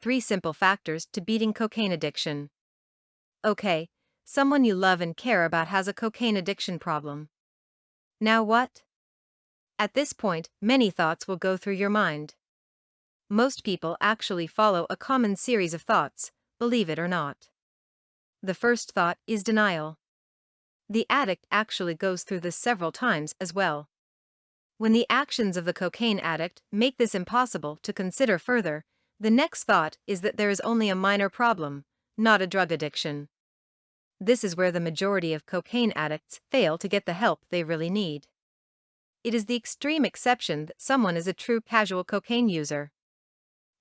3 simple factors to beating cocaine addiction. Okay, someone you love and care about has a cocaine addiction problem. Now what? At this point, many thoughts will go through your mind. Most people actually follow a common series of thoughts, believe it or not. The first thought is denial. The addict actually goes through this several times as well. When the actions of the cocaine addict make this impossible to consider further, the next thought is that there is only a minor problem, not a drug addiction. This is where the majority of cocaine addicts fail to get the help they really need. It is the extreme exception that someone is a true casual cocaine user.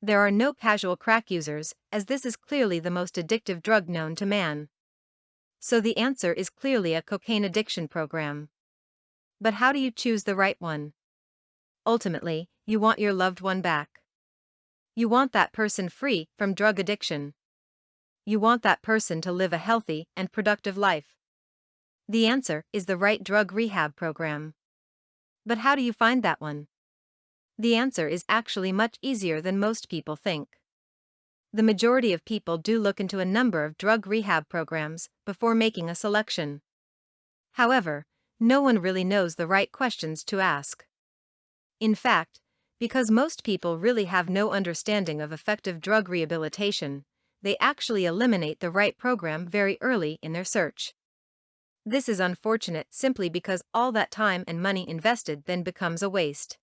There are no casual crack users, as this is clearly the most addictive drug known to man. So the answer is clearly a cocaine addiction program. But how do you choose the right one? Ultimately, you want your loved one back. You want that person free from drug addiction. You want that person to live a healthy and productive life. The answer is the right drug rehab program. But how do you find that one? The answer is actually much easier than most people think. The majority of people do look into a number of drug rehab programs before making a selection. However, no one really knows the right questions to ask. In fact, because most people really have no understanding of effective drug rehabilitation, they actually eliminate the right program very early in their search. This is unfortunate simply because all that time and money invested then becomes a waste.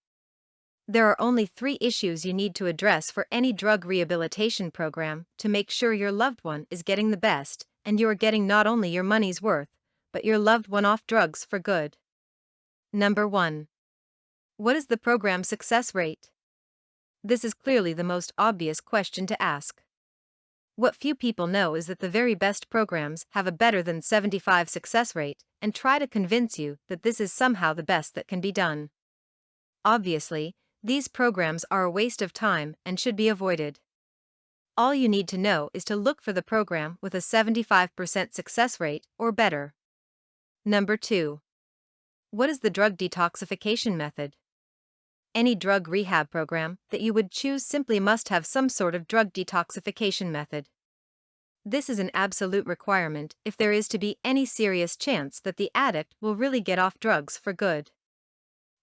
There are only 3 issues you need to address for any drug rehabilitation program to make sure your loved one is getting the best and you are getting not only your money's worth, but your loved one off drugs for good. Number 1. What is the program success rate? This is clearly the most obvious question to ask. What few people know is that the very best programs have a better than 75% success rate and try to convince you that this is somehow the best that can be done. Obviously, these programs are a waste of time and should be avoided. All you need to know is to look for the program with a 75% success rate or better. Number 2. What is the drug detoxification method? Any drug rehab program that you would choose simply must have some sort of drug detoxification method. This is an absolute requirement if there is to be any serious chance that the addict will really get off drugs for good.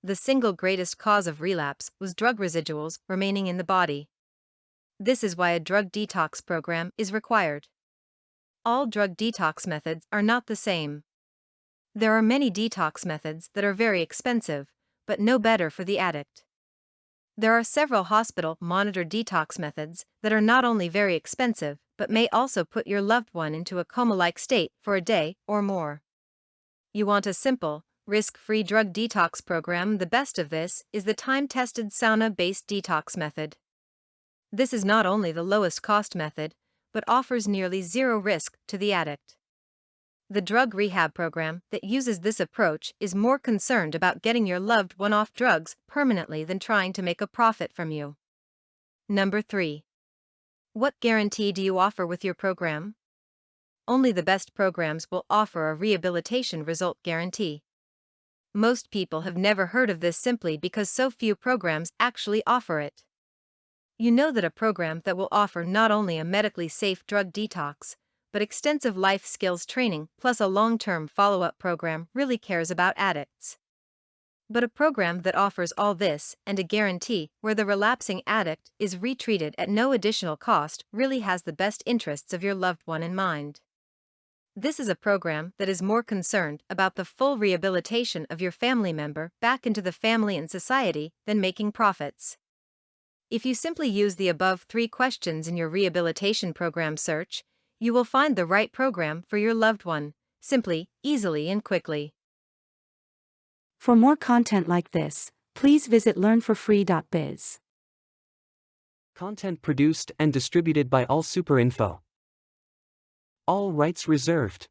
The single greatest cause of relapse was drug residuals remaining in the body. This is why a drug detox program is required. All drug detox methods are not the same. There are many detox methods that are very expensive, but no better for the addict. There are several hospital-monitored detox methods that are not only very expensive, but may also put your loved one into a coma-like state for a day or more. You want a simple, risk-free drug detox program. The best of this is the time-tested sauna-based detox method. This is not only the lowest cost method, but offers nearly zero risk to the addict. The drug rehab program that uses this approach is more concerned about getting your loved one off drugs permanently than trying to make a profit from you. Number 3. What guarantee do you offer with your program? Only the best programs will offer a rehabilitation result guarantee. Most people have never heard of this simply because so few programs actually offer it. You know that a program that will offer not only a medically safe drug detox, but extensive life skills training plus a long-term follow-up program really cares about addicts. But a program that offers all this and a guarantee where the relapsing addict is retreated at no additional cost really has the best interests of your loved one in mind. This is a program that is more concerned about the full rehabilitation of your family member back into the family and society than making profits. If you simply use the above 3 questions in your rehabilitation program search, you will find the right program for your loved one, simply, easily and quickly. For more content like this, please visit learnforfree.biz. Content produced and distributed by AllSuperInfo. All rights reserved.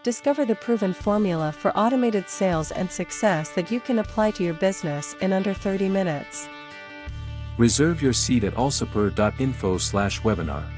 Discover the proven formula for automated sales and success that you can apply to your business in under 30 minutes. Reserve your seat at allsuper.info/webinar.